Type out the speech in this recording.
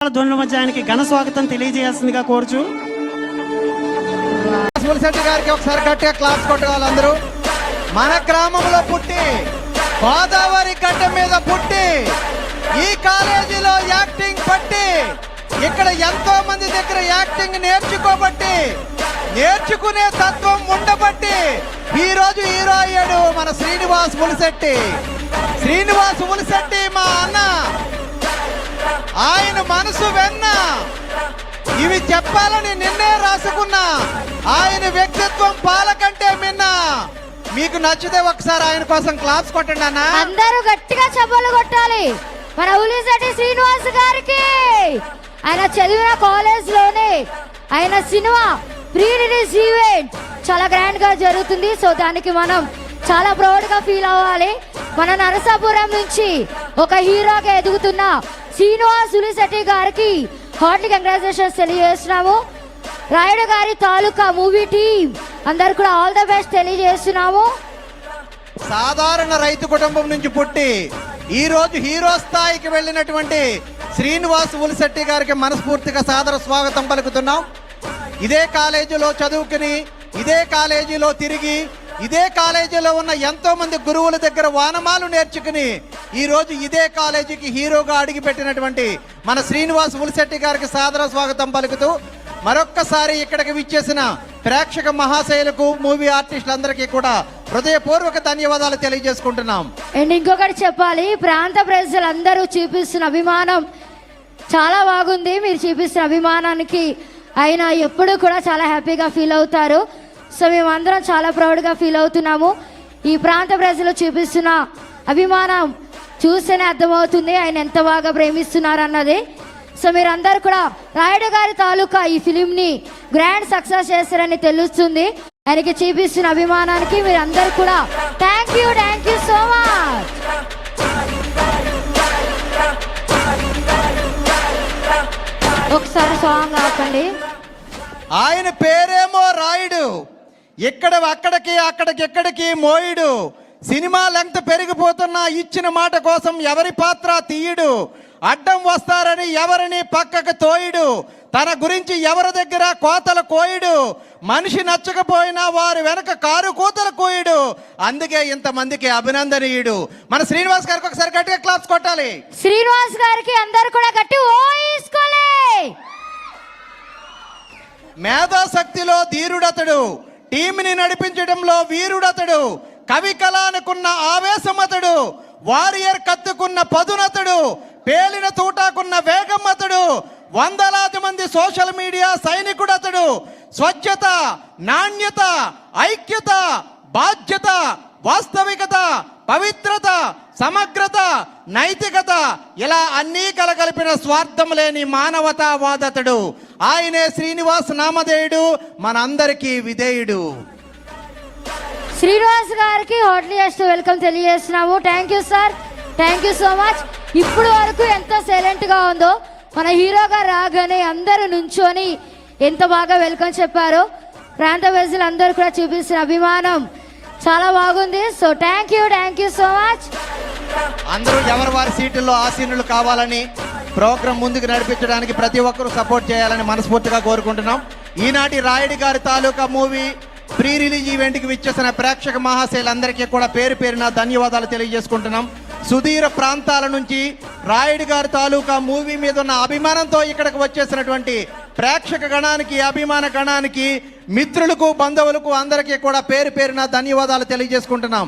ధ్వనుల మధ్య ఆయనకి ఘన స్వాగతం తెలియజేయాల్సిందిగా కోరుచు. శెట్టి గారికి ఒకసారి గట్టిగా క్లాస్ కొట్టవాలి అందరూ. మన గ్రామంలో పుట్టి గోదావరి గడ్డ మీద పుట్టి ఈ కాలేజీలో యాక్టింగ్ పట్టి ఇక్కడ ఎంతో మంది దగ్గర యాక్టింగ్ నేర్చుకోబట్టి నేర్చుకునే తత్వం ఉండబట్టి ఈ రోజు హీరో అయ్యాడు మన శ్రీనివాస్ ఉలిశెట్టి. శ్రీనివాస్ ఉలిశెట్టి మా అన్న, ఆయన మనసు వెన్న. ఇవి చెప్పాలని నిన్నే రాసుకున్నా. ఆయన వ్యక్తిత్వం పాలకంటే మిన్న. మీకు నచ్చితే ఒకసారి ఆయన కోసం క్లాప్స్ కొట్టండి అన్న. అందరూ గట్టిగా చప్పట్లు కొట్టాలి మన ఉలిశెట్టి శ్రీనివాస్ గారికి. ఆయన చదివిన కాలేజ్ లోనే ఆయన సినిమా ప్రీ రిలీజ్ ఈవెంట్ చాలా గ్రాండ్ గా జరుగుతుంది. సో దానికి మనం చాలా ప్రౌడ్ గా ఫీల్ అవ్వాలి. మన నరసాపురం నుంచి ఒక హీరోగా ఎదుగుతున్న శ్రీనివాస్ ఉలిశెట్టి గారికి హార్ట్లీ కంగ్రాచులేషన్స్ తెలియజేస్తున్నాము. రాయుడు గారి తాలూకా మూవీ టీం అందరు కూడా ఆల్ ద బెస్ట్ తెలియజేస్తున్నాము. సాధారణ రైతు కుటుంబం నుంచి పుట్టి ఈ రోజు హీరో స్థాయికి వెళ్ళినటువంటి శ్రీనివాస్ ఉలిశెట్టి గారికి మనస్ఫూర్తిగా సాదర స్వాగతం పలుకుతున్నాం. ఇదే కాలేజీలో చదువుకుని ఇదే కాలేజీలో తిరిగి ఇదే కాలేజీలో ఉన్న ఎంతో మంది గురువుల దగ్గర వానమాలు నేర్చుకుని ఈ రోజు ఇదే కాలేజీకి హీరోగా అడిగిపెట్టినటువంటి మన శ్రీనివాస్ ఉలిశెట్టి గారికి సాదర స్వాగతం పలుకుతూ మరొక్కసారి ఇక్కడికి విచ్చేసిన ప్రేక్షక మహాశైలకు మూవీ ఆర్టిస్టులందరికీ కూడా హృదయపూర్వక ధన్యవాదాలు తెలియజేసుకుంటున్నాం. అండ్ ఇంకొకటి చెప్పాలి, ప్రాంత ప్రజలందరూ చూపిస్తున్న అభిమానం చాలా బాగుంది. మీరు చూపిస్తున్న అభిమానానికి ఆయన ఎప్పుడు కూడా చాలా హ్యాపీగా ఫీల్ అవుతారు. సో మేమందరం చాలా ప్రౌడ్గా ఫీల్ అవుతున్నాము. ఈ ప్రాంత ప్రజలు చూపిస్తున్న అభిమానం చూస్తేనే అర్థమవుతుంది ఆయన ఎంత బాగా ప్రేమిస్తున్నారు అన్నది. సో మీరందరూ కూడా రాయుడు గారి తాలూకా ఈ ఫిలింని గ్రాండ్ సక్సెస్ చేస్తారని తెలుస్తుంది. ఆయనకి చూపిస్తున్న అభిమానానికి మీరందరూ కూడా థ్యాంక్ యూ సో మచ్. ఒకసారి సాంగ్ ఆపండి. ఆయన పేరేమో రాయుడు, ఇక్కడ అక్కడికి ఎక్కడికి మోయుడు. సినిమా లెంగ్త్ పెరిగిపోతున్నా ఇచ్చిన మాట కోసం ఎవరి పాత్ర తీయడు. అడ్డం వస్తారని ఎవరిని పక్కకు తోయుడు. తన గురించి ఎవరి దగ్గర కోతలు కోయుడు. మనిషి నచ్చకపోయినా వారి వెనక కారు కోతలు కోయుడు. అందుకే ఇంతమందికి అభినందనీయుడు. మన శ్రీనివాస్ గారికి ఒకసారి గట్టిగా క్లాప్స్ కొట్టాలి. శ్రీనివాస్ గారికి అందరు కూడా గట్టి ఓయిస్కోలే. మేధాశక్తిలో ధీరుడతడు, టీంని నడిపించడంలో వీరుడతడు, కవి కళానుకున్న ఆవేశమతడు, వారియర్ కత్తుకున్న పదునతడు, పేలిన తూటాకున్న వేగం అతడు, వందలాది మంది సోషల్ మీడియా సైనికుడతడు. స్వచ్ఛత, నాణ్యత, ఐక్యత, బాధ్యత, వాస్తవికత, పవిత్రత, సమగ్రత, నైతికత ఇలా అన్నీ కలగలిపిన స్వార్థం లేని మానవతావాదతడు. ఆయనే శ్రీనివాస్ నామధేయుడు, మనందరికీ విధేయుడు. శ్రీనివాస్ గారికి హార్ట్లీయెస్ట్ వెల్కమ్ తెలియజేస్తున్నాము. Thank you sir, thank you so much. ఇప్పుడు వరకు ఎంత సైలెంట్గా ఉందో మన హీరోగా రాగానే అందరూ నుంచొని ఎంత బాగా వెల్కమ్ చెప్పారో. ప్రాంత ప్రజలు అందరూ కూడా చూపిస్తున్న అభిమానం చాలా బాగుంది. So thank you so much. అందరూ ఎవరి వారి సీటుల్లో ఆసీనులు కావాలని, ప్రోగ్రాం ముందుకు నడిపించడానికి ప్రతి ఒక్కరూ సపోర్ట్ చేయాలని మనస్ఫూర్తిగా కోరుకుంటున్నాం. ఈనాటి రాయుడి గారి తాలూకా మూవీ ప్రీ రిలీజ్ ఈవెంట్కి విచ్చేసిన ప్రేక్షక మహాశైలందరికీ కూడా పేరు పేరున ధన్యవాదాలు తెలియజేసుకుంటున్నాం. సుదూర ప్రాంతాల నుంచి రాయుడి గారి తాలూకా మూవీ మీద ఉన్న అభిమానంతో ఇక్కడికి వచ్చేసినటువంటి ప్రేక్షక గణానికి, అభిమాన గణానికి, మిత్రులకు, బంధువులకు అందరికీ కూడా పేరు పేరున ధన్యవాదాలు తెలియజేసుకుంటున్నాం.